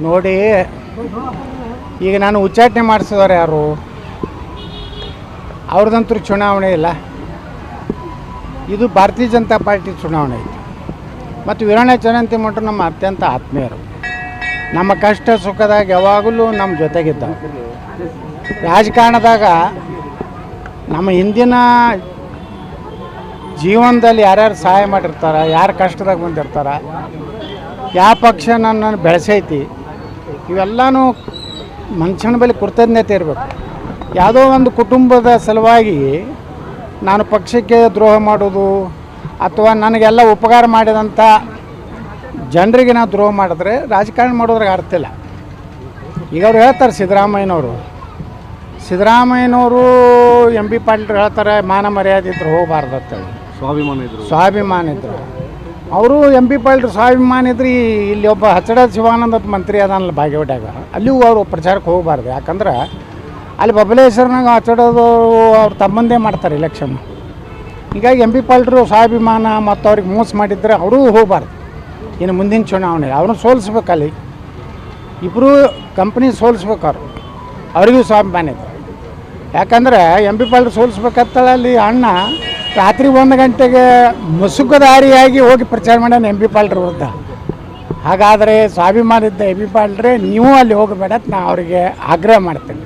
ನೋಡಿ, ಈಗ ನಾನು ಉಚ್ಚಾಟನೆ ಮಾಡಿಸಿದವ್ರು ಯಾರು? ಅವ್ರದಂತೂ ಚುನಾವಣೆ ಇಲ್ಲ. ಇದು ಭಾರತೀಯ ಜನತಾ ಪಾರ್ಟಿ ಚುನಾವಣೆ ಐತಿ. ಮತ್ತು ವೀರಣ್ಣ ಚರಂತಿಮಠರು ನಮ್ಮ ಅತ್ಯಂತ ಆತ್ಮೀಯರು. ನಮ್ಮ ಕಷ್ಟ ಸುಖದಾಗ ಯಾವಾಗಲೂ ನಮ್ಮ ಜೊತೆಗಿದ್ದ. ರಾಜಕಾರಣದಾಗ ನಮ್ಮ ಹಿಂದಿನ ಜೀವನದಲ್ಲಿ ಯಾರ್ಯಾರು ಸಹಾಯ ಮಾಡಿರ್ತಾರೆ, ಯಾರು ಕಷ್ಟದಾಗ ಬಂದಿರ್ತಾರೆ, ಯಾವ ಪಕ್ಷ ನನ್ನನ್ನು ಬೆಳೆಸೈತಿ, ಇವೆಲ್ಲನೂ ಮನುಷ್ಯನ ಬಳಿ ಕೃತಜ್ಞತೆ ಇರಬೇಕು. ಯಾವುದೋ ಒಂದು ಕುಟುಂಬದ ಸಲುವಾಗಿ ನಾನು ಪಕ್ಷಕ್ಕೆ ದ್ರೋಹ ಮಾಡೋದು ಅಥವಾ ನನಗೆಲ್ಲ ಉಪಕಾರ ಮಾಡಿದಂಥ ಜನರಿಗೆ ನಾವು ದ್ರೋಹ ಮಾಡಿದ್ರೆ ರಾಜಕಾರಣ ಮಾಡೋದ್ರಾಗ ಅರ್ಥ ಇಲ್ಲ. ಈಗ ಅವ್ರು ಹೇಳ್ತಾರೆ, ಸಿದ್ದರಾಮಯ್ಯನವರು ಎಂ ಬಿ ಪಾಟೀಲ್ ಹೇಳ್ತಾರೆ ಮಾನ ಮರ್ಯಾದೆ ಇದ್ರು ಹೋಗಬಾರ್ದು ಅಂತೇಳಿ, ಸ್ವಾಭಿಮಾನ ಇದ್ರು. ಅವರು ಎಂ ಬಿ ಪಾಟೀಲ್ ಸ್ವಾಭಿಮಾನ ಇದ್ರಿ. ಇಲ್ಲಿ ಒಬ್ಬ ಹಚ್ಚಡ ಶಿವಾನಂದ ಮಂತ್ರಿ ಅದಾನಲ್ಲ ಬಾಗೇವಾಡ್ಯಾಗ, ಅಲ್ಲಿಯೂ ಅವರು ಪ್ರಚಾರಕ್ಕೆ ಹೋಗಬಾರ್ದು. ಯಾಕಂದ್ರೆ ಅಲ್ಲಿ ಬಬಲೇಶ್ವರನಾಗ ಹಚ್ಚಡೋದು ಅವ್ರು ತಮ್ಮಂದೇ ಮಾಡ್ತಾರೆ ಎಲೆಕ್ಷನ್. ಹೀಗಾಗಿ ಎಂ ಬಿ ಪಾಟೀಲ್ರು ಸ್ವಾಭಿಮಾನ ಮತ್ತು ಅವ್ರಿಗೆ ಮೋಸ ಮಾಡಿದ್ರೆ ಅವರೂ ಹೋಗಬಾರ್ದು. ಇನ್ನು ಮುಂದಿನ ಚುನಾವಣೆ ಅವ್ರನ್ನ ಸೋಲಿಸ್ಬೇಕು. ಅಲ್ಲಿ ಇಬ್ಬರು ಕಂಪ್ನಿ ಸೋಲಿಸ್ಬೇಕು. ಅವ್ರಿಗೂ ಸ್ವಾಭಿಮಾನ ಇದೆ. ಯಾಕಂದ್ರೆ ಎಂ ಬಿ ಪಾಟೀಲ್ ಸೋಲಿಸ್ಬೇಕಂತೇಳಿ ಅಲ್ಲಿ ಅಣ್ಣ ರಾತ್ರಿ 1 ಗಂಟೆಗೆ ಮುಸುಕುದಾರಿಯಾಗಿ ಹೋಗಿ ಪ್ರಚಾರ ಮಾಡ್ಯಾನ ಎಂ ಬಿ ಪಾಟೀಲ್ರ ವಿರುದ್ಧ. ಹಾಗಾದರೆ ಸ್ವಾಭಿಮಾನ ಇದ್ದ ಎಂ ಬಿ ಪಾಟೀಲ್ರೆ ನೀವು ಅಲ್ಲಿ ಹೋಗಬೇಡ ಅಂತ ನಾ ಅವರಿಗೆ ಆಗ್ರಹ ಮಾಡ್ತೇನೆ.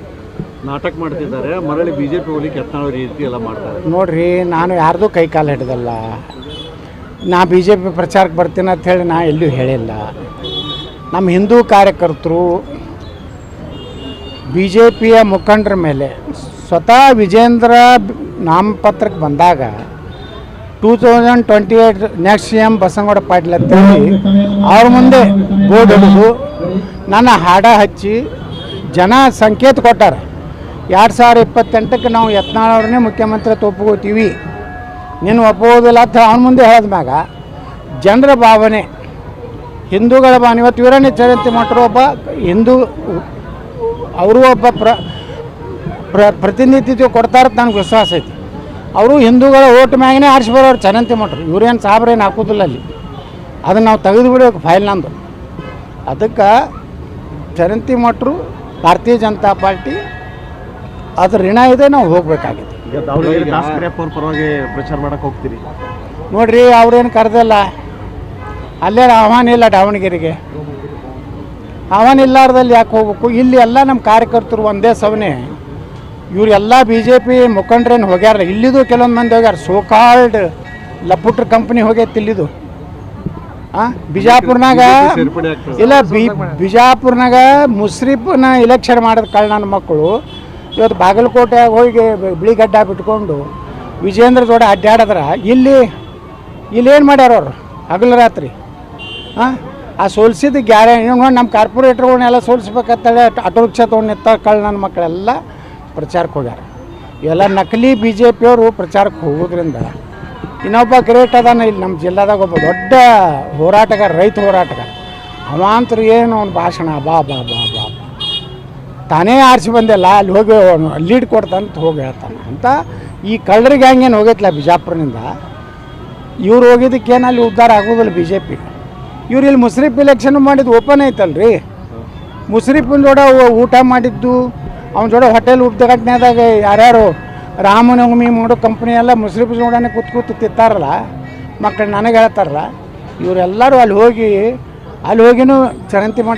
ನಾಟಕ ಮಾಡ್ತಿದ್ದಾರೆ, ಮರಳಿ ಬಿಜೆಪಿ ಹೋಗ್ಲಿಕ್ಕೆ ಯತ್ನಾಳ ರೀತಿ ಎಲ್ಲ ಮಾಡ್ತಾರೆ. ನೋಡ್ರಿ, ನಾನು ಯಾರ್ದು ಕೈ ಕಾಲು ಹಿಡ್ದಲ್ಲ. ನಾ ಬಿ ಜೆ ಪಿ ಪ್ರಚಾರಕ್ಕೆ ಬರ್ತೀನಿ ಅಂತ ಹೇಳಿ ನಾ ಎಲ್ಲೂ ಹೇಳಿಲ್ಲ. ನಮ್ಮ ಹಿಂದೂ ಕಾರ್ಯಕರ್ತರು ಬಿ ಜೆ ಪಿಯ ಮುಖಂಡರ ಮೇಲೆ ಸ್ವತಃ ವಿಜೇಂದ್ರ ನಾಮಪತ್ರಕ್ಕೆ ಬಂದಾಗ 2028 ನೆಕ್ಸ್ಟ್ CM ಬಸನಗೌಡ ಪಾಟೀಲ್ ಅಂತೇಳಿ ಅವ್ರ ಮುಂದೆ ಬೋರ್ಡ್ ಹಿಡಿದು ನನ್ನ ಹಾಡ ಹಚ್ಚಿ ಜನ ಸಂಕೇತ ಕೊಟ್ಟಾರೆ. 2028ಕ್ಕೆ ನಾವು ಯತ್ನಾಳ್ ಅವ್ರನ್ನೇ ಮುಖ್ಯಮಂತ್ರಿ ಒಪ್ಕೋತೀವಿ, ನೀನು ಒಪ್ಪೋದಿಲ್ಲ ಅಂತ ಅವನ ಮುಂದೆ ಹೇಳಿದ ಮ್ಯಾಗ ಜನರ ಭಾವನೆ, ಹಿಂದೂಗಳ ಭಾವನೆ. ಇವತ್ತು ವೀರಣ್ಣ ಚರಂತಿಮಠರು ಒಬ್ಬ ಹಿಂದೂ, ಅವರು ಒಬ್ಬ ಪ್ರತಿನಿಧಿತ್ವ ಕೊಡ್ತಾರೆ ಅಂತ ನನಗೆ ವಿಶ್ವಾಸ ಐತಿ. ಅವರು ಹಿಂದೂಗಳ ಓಟ್ ಮ್ಯಾಗನೇ ಆರಿಸಿ ಬರೋರು ಚರಂತಿಮಠರು. ಇವ್ರೇನು ಸಾಬ್ರೇನು ಹಾಕೋದಿಲ್ಲ ಅಲ್ಲಿ. ಅದನ್ನು ನಾವು ತೆಗೆದು ಬಿಡಬೇಕು ಫೈಲ್ ನಂದು. ಅದಕ್ಕೆ ಚರಂತಿಮಠರು ಭಾರತೀಯ ಜನತಾ ಪಾರ್ಟಿ ಅದ್ರ ಋಣ ಇದೆ, ನಾವು ಹೋಗಬೇಕಾಗಿದೆ. ಪರವಾಗಿ ಪ್ರಚಾರ ಮಾಡಕ್ಕೆ ಹೋಗ್ತೀರಿ ನೋಡ್ರಿ, ಅವ್ರೇನು ಕರೆದಿಲ್ಲ. ಅಲ್ಲೇ ಆಹ್ವಾನ ಇಲ್ಲ ದಾವಣಗೆರೆಗೆ. ಆಹ್ವಾನ ಇಲ್ಲಾರ್ದಲ್ಲಿ ಯಾಕೆ ಹೋಗ್ಬೇಕು? ಇಲ್ಲಿ ಎಲ್ಲ ನಮ್ಮ ಕಾರ್ಯಕರ್ತರು ಒಂದೇ ಸವನೆ. ಇವರೆಲ್ಲ ಬಿ ಜೆ ಪಿ ಮುಖಂಡ್ರೇನು ಹೋಗ್ಯಾರ. ಇಲ್ಲಿದು ಕೆಲವೊಂದು ಮಂದಿ ಹೋಗ್ಯಾರ. ಸೋಕಾಲ್ಡ್ ಲಪುಟ್ರ ಕಂಪ್ನಿ ಹೋಗೈತಿ ಇಲ್ಲಿದು. ಬಿಜಾಪುರ್ನಾಗ ಇಲ್ಲ, ಬಿಜಾಪುರ್ನಾಗ ಮುಸ್ರಿಫ್ನ ಇಲೆಕ್ಷನ್ ಮಾಡಿದ ಕಾರಣ ನನ್ನ ಮಕ್ಕಳು ಇವತ್ತು ಬಾಗಲಕೋಟೆಯಾಗ ಹೋಗಿ ಬಿಳಿಗಡ್ಡ ಬಿಟ್ಕೊಂಡು ವಿಜೇಂದ್ರ ಜೋಡ ಅಡ್ಡಾಡಿದ್ರ ಇಲ್ಲೇನು ಮಾಡ್ಯಾರ ಅವರು ಹಗಲು ರಾತ್ರಿ. ಆ ಸೋಲ್ಸಿದ ಗ್ಯಾರಂಟಿ ನೋಡಿ, ನಮ್ಮ ಕಾರ್ಪೊರೇಟರ್ಗಳನ್ನೆಲ್ಲ ಸೋಲಿಸ್ಬೇಕಂತೇಳಿ ಆಟೋ ರಿಕ್ಷಾ ತೊಗೊಂಡು ನಿಂತ ಕಳ್ಳ ನನ್ನ ಮಕ್ಕಳೆಲ್ಲ ಪ್ರಚಾರಕ್ಕೆ ಹೋಗ್ಯಾರ. ಇವೆಲ್ಲ ನಕಲಿ ಬಿ ಜೆ ಪಿಯವರು ಪ್ರಚಾರಕ್ಕೆ ಹೋಗೋದ್ರಿಂದ. ಇನ್ನೊಬ್ಬ ಗ್ರೇಟ್ ಅದಾನ ಇಲ್ಲಿ ನಮ್ಮ ಜಿಲ್ಲಾದಾಗ, ಒಬ್ಬ ದೊಡ್ಡ ಹೋರಾಟಗಾರ, ರೈತ ಹೋರಾಟಗಾರ. ಅವಾಂತರ ಏನು ಅವ್ನ ಭಾಷಣ ಬಾ ಬಾ ಬಾ ಬಾ ತಾನೇ ಆರಿಸಿ ಬಂದಿಲ್ಲ, ಅಲ್ಲಿ ಹೋಗಿ ಲೀಡ್ ಕೊಡ್ತಾನಂತ ಹೋಗಿ ಹೇಳ್ತಾನೆ ಅಂತ. ಈ ಕಳ್ಳರಿಗೆ ಹಂಗೇನು ಹೋಗೈತಿಲ್ಲ ಬಿಜಾಪುರನಿಂದ. ಇವ್ರು ಹೋಗಿದ್ದಕ್ಕೇನು ಅಲ್ಲಿ ಉದ್ಧಾರ ಆಗೋದಿಲ್ಲ ಬಿ ಜೆ ಪಿ. ಇವ್ರು ಇಲ್ಲಿ ಮುಸ್ರಿಫ್ ಇಲೆಕ್ಷನ್ ಮಾಡಿದ್ದು ಓಪನ್ ಐತಲ್ರಿ. ಮುಸ್ರಿಫಿನ ಜೋಡ ಊಟ ಮಾಡಿದ್ದು, ಅವನ ಜೋಡ ಹೋಟೆಲ್ ಉದ್ಘಾಟನೆದಾಗ ಯಾರ್ಯಾರು ರಾಮನವಮಿ ಮಾಡೋ ಕಂಪ್ನಿ ಎಲ್ಲ ಮುಸ್ರಿಫ್ ಜೋಡನೆ ಕೂತು ತಿಂತಾರಲ್ಲ ಮಕ್ಕಳು, ನನಗೆ ಹೇಳ್ತಾರಲ್ಲ. ಇವರೆಲ್ಲರೂ ಅಲ್ಲಿ ಹೋಗಿನೂ ಚರಂತಿಮಠ